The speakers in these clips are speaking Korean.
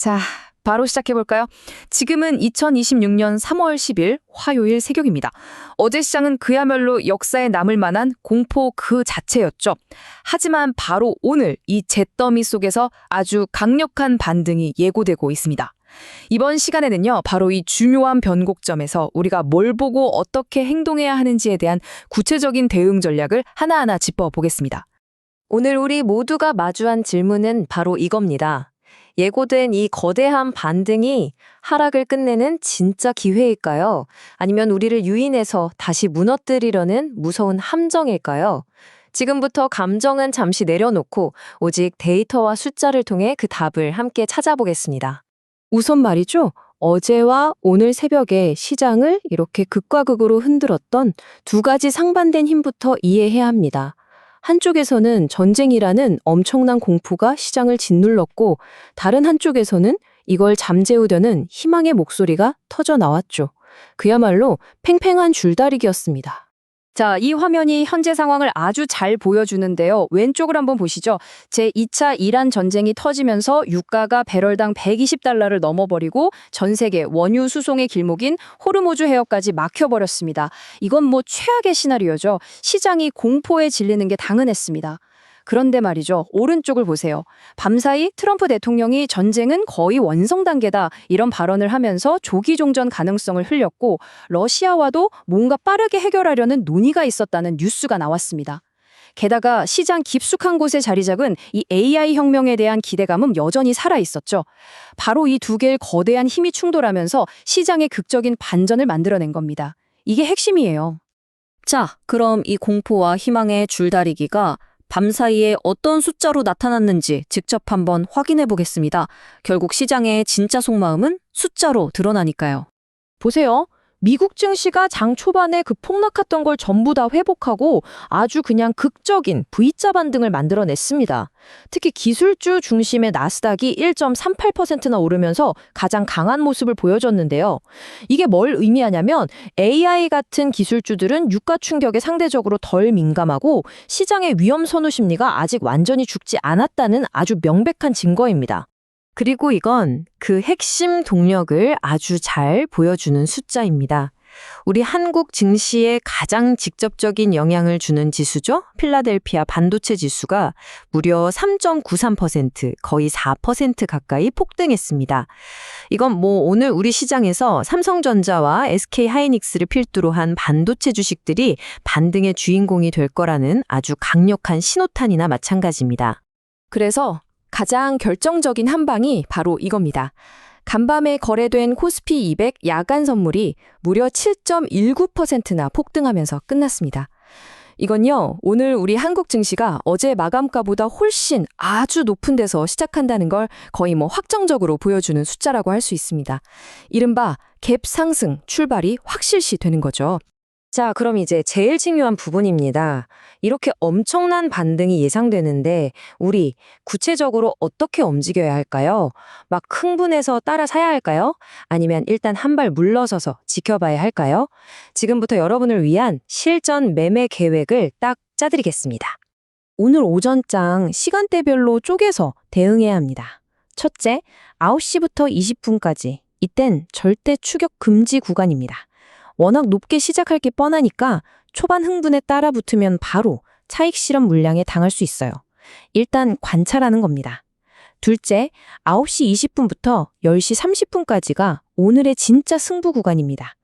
자, 바로 시작해볼까요? 지금은 2026년 3월 10일 화요일 새벽입니다. 어제 시장은 그야말로 역사에 남을 만한 공포 그 자체였죠. 하지만 바로 오늘 이 잿더미 속에서 아주 강력한 반등이 예고되고 있습니다. 이번 시간에는요, 바로 이 중요한 변곡점에서 우리가 뭘 보고 어떻게 행동해야 하는지에 대한 구체적인 대응 전략을 하나하나 짚어보겠습니다. 오늘 우리 모두가 마주한 질문은 바로 이겁니다. 예고된 이 거대한 반등이 하락을 끝내는 진짜 기회일까요? 아니면 우리를 유인해서 다시 무너뜨리려는 무서운 함정일까요? 지금부터 감정은 잠시 내려놓고 오직 데이터와 숫자를 통해 그 답을 함께 찾아보겠습니다. 우선 말이죠. 어제와 오늘 새벽에 시장을 이렇게 극과 극으로 흔들었던 두 가지 상반된 힘부터 이해해야 합니다. 한쪽에서는 전쟁이라는 엄청난 공포가 시장을 짓눌렀고, 다른 한쪽에서는 이걸 잠재우려는 희망의 목소리가 터져 나왔죠. 그야말로 팽팽한 줄다리기였습니다. 자, 이 화면이 현재 상황을 아주 잘 보여주는데요. 왼쪽을 한번 보시죠. 제2차 이란 전쟁이 터지면서 유가가 배럴당 120달러를 넘어버리고 전 세계 원유 수송의 길목인 호르무즈 해협까지 막혀버렸습니다. 이건 뭐 최악의 시나리오죠. 시장이 공포에 질리는 게 당연했습니다. 그런데 말이죠. 오른쪽을 보세요. 밤사이 트럼프 대통령이 전쟁은 거의 완성 단계다 이런 발언을 하면서 조기 종전 가능성을 흘렸고 러시아와도 뭔가 빠르게 해결하려는 논의가 있었다는 뉴스가 나왔습니다. 게다가 시장 깊숙한 곳에 자리 잡은 이 AI 혁명에 대한 기대감은 여전히 살아있었죠. 바로 이 두 개의 거대한 힘이 충돌하면서 시장의 극적인 반전을 만들어낸 겁니다. 이게 핵심이에요. 자, 그럼 이 공포와 희망의 줄다리기가 밤사이에 어떤 숫자로 나타났는지 직접 한번 확인해 보겠습니다. 결국 시장의 진짜 속마음은 숫자로 드러나니까요. 보세요. 미국 증시가 장 초반에 그 폭락했던 걸 전부 다 회복하고 아주 그냥 극적인 V자 반등을 만들어냈습니다. 특히 기술주 중심의 나스닥이 1.38%나 오르면서 가장 강한 모습을 보여줬는데요. 이게 뭘 의미하냐면 AI 같은 기술주들은 유가 충격에 상대적으로 덜 민감하고 시장의 위험 선호 심리가 아직 완전히 죽지 않았다는 아주 명백한 증거입니다. 그리고 이건 그 핵심 동력을 아주 잘 보여주는 숫자입니다. 우리 한국 증시에 가장 직접적인 영향을 주는 지수죠? 필라델피아 반도체 지수가 무려 3.93%, 거의 4% 가까이 폭등했습니다. 이건 뭐 오늘 우리 시장에서 삼성전자와 SK하이닉스를 필두로 한 반도체 주식들이 반등의 주인공이 될 거라는 아주 강력한 신호탄이나 마찬가지입니다. 그래서 가장 결정적인 한 방이 바로 이겁니다. 간밤에 거래된 코스피 200 야간 선물이 무려 7.19%나 폭등하면서 끝났습니다. 이건요, 오늘 우리 한국 증시가 어제 마감가보다 훨씬 아주 높은 데서 시작한다는 걸 거의 뭐 확정적으로 보여주는 숫자라고 할 수 있습니다. 이른바 갭 상승 출발이 확실시 되는 거죠. 자, 그럼 이제 제일 중요한 부분입니다. 이렇게 엄청난 반등이 예상되는데 우리 구체적으로 어떻게 움직여야 할까요? 막 흥분해서 따라 사야 할까요? 아니면 일단 한 발 물러서서 지켜봐야 할까요? 지금부터 여러분을 위한 실전 매매 계획을 딱 짜드리겠습니다. 오늘 오전장 시간대별로 쪼개서 대응해야 합니다. 첫째, 9시부터 20분까지. 이땐 절대 추격 금지 구간입니다. 워낙 높게 시작할 게 뻔하니까 초반 흥분에 따라 붙으면 바로 차익 실현 물량에 당할 수 있어요. 일단 관찰하는 겁니다. 둘째, 9시 20분부터 10시 30분까지가 오늘의 진짜 승부 구간입니다.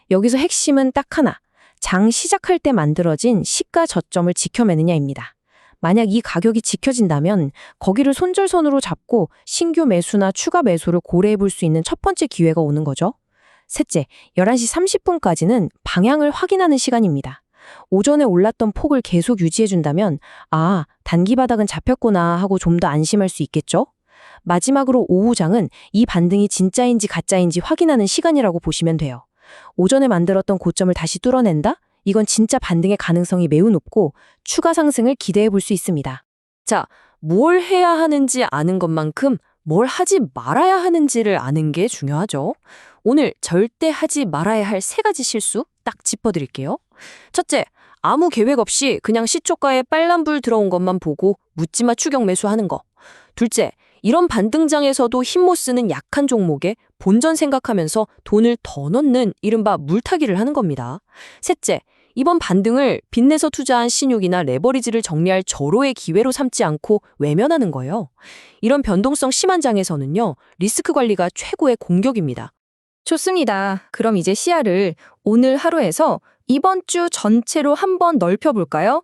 여기서 핵심은 딱 하나, 장 시작할 때 만들어진 시가 저점을 지켜내느냐입니다. 만약 이 가격이 지켜진다면 거기를 손절선으로 잡고 신규 매수나 추가 매수를 고려해 볼 수 있는 첫 번째 기회가 오는 거죠. 셋째, 11시 30분까지는 방향을 확인하는 시간입니다. 오전에 올랐던 폭을 계속 유지해준다면 아, 단기 바닥은 잡혔구나 하고 좀 더 안심할 수 있겠죠? 마지막으로 오후장은 이 반등이 진짜인지 가짜인지 확인하는 시간이라고 보시면 돼요. 오전에 만들었던 고점을 다시 뚫어낸다? 이건 진짜 반등의 가능성이 매우 높고 추가 상승을 기대해 볼 수 있습니다. 자, 뭘 해야 하는지 아는 것만큼 뭘 하지 말아야 하는지를 아는 게 중요하죠. 오늘 절대 하지 말아야 할 3가지 실수 딱 짚어드릴게요. 첫째, 아무 계획 없이 그냥 시초가에 빨간불 들어온 것만 보고 묻지마 추격 매수하는 거. 둘째, 이런 반등장에서도 힘 못 쓰는 약한 종목에 본전 생각하면서 돈을 더 넣는 이른바 물타기를 하는 겁니다. 셋째, 이번 반등을 빚내서 투자한 신용이나 레버리지를 정리할 절호의 기회로 삼지 않고 외면하는 거예요. 이런 변동성 심한 장에서는요, 리스크 관리가 최고의 공격입니다. 좋습니다. 그럼 이제 시야를 오늘 하루에서 이번 주 전체로 한번 넓혀볼까요?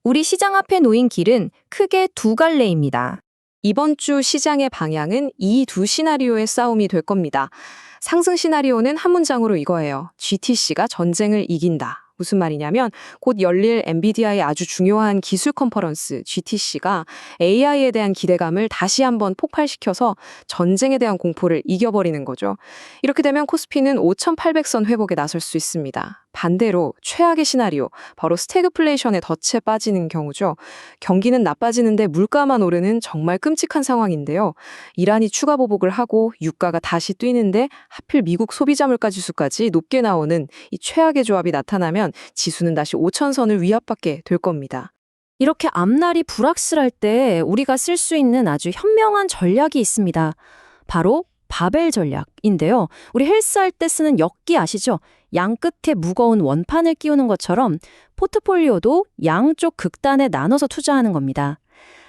우리 시장 앞에 놓인 길은 크게 두 갈래입니다. 이번 주 시장의 방향은 이 두 시나리오의 싸움이 될 겁니다. 상승 시나리오는 한 문장으로 이거예요. GTC가 전쟁을 이긴다. 무슨 말이냐면 곧 열릴 엔비디아의 아주 중요한 기술 컨퍼런스 GTC가 AI에 대한 기대감을 다시 한번 폭발시켜서 전쟁에 대한 공포를 이겨버리는 거죠. 이렇게 되면 코스피는 5,800선 회복에 나설 수 있습니다. 반대로 최악의 시나리오, 바로 스태그플레이션에 덫에 빠지는 경우죠. 경기는 나빠지는데 물가만 오르는 정말 끔찍한 상황인데요. 이란이 추가 보복을 하고 유가가 다시 뛰는데 하필 미국 소비자물가 지수까지 높게 나오는 이 최악의 조합이 나타나면 지수는 다시 5,000선을 위압받게 될 겁니다. 이렇게 앞날이 불확실할 때 우리가 쓸 수 있는 아주 현명한 전략이 있습니다. 바로 바벨 전략인데요. 우리 헬스할 때 쓰는 역기 아시죠? 양 끝에 무거운 원판을 끼우는 것처럼 포트폴리오도 양쪽 극단에 나눠서 투자하는 겁니다.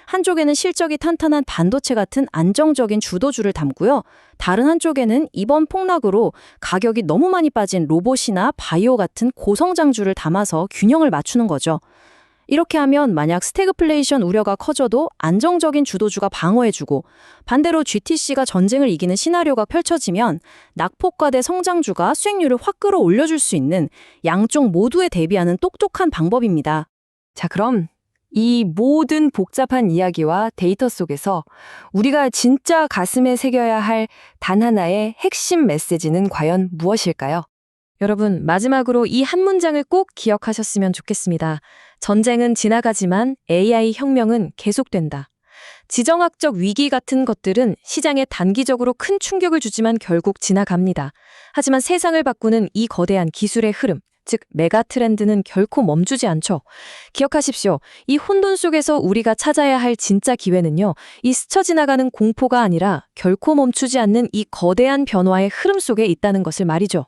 한쪽에는 실적이 탄탄한 반도체 같은 안정적인 주도주를 담고요. 다른 한쪽에는 이번 폭락으로 가격이 너무 많이 빠진 로봇이나 바이오 같은 고성장주를 담아서 균형을 맞추는 거죠. 이렇게 하면 만약 스태그플레이션 우려가 커져도 안정적인 주도주가 방어해주고 반대로 GTC가 전쟁을 이기는 시나리오가 펼쳐지면 낙폭과대 성장주가 수익률을 확 끌어올려줄 수 있는 양쪽 모두에 대비하는 똑똑한 방법입니다. 자, 그럼 이 모든 복잡한 이야기와 데이터 속에서 우리가 진짜 가슴에 새겨야 할 단 하나의 핵심 메시지는 과연 무엇일까요? 여러분, 마지막으로 이 한 문장을 꼭 기억하셨으면 좋겠습니다. 전쟁은 지나가지만 AI 혁명은 계속된다. 지정학적 위기 같은 것들은 시장에 단기적으로 큰 충격을 주지만 결국 지나갑니다. 하지만 세상을 바꾸는 이 거대한 기술의 흐름, 즉 메가 트렌드는 결코 멈추지 않죠. 기억하십시오. 이 혼돈 속에서 우리가 찾아야 할 진짜 기회는요. 이 스쳐 지나가는 공포가 아니라 결코 멈추지 않는 이 거대한 변화의 흐름 속에 있다는 것을 말이죠.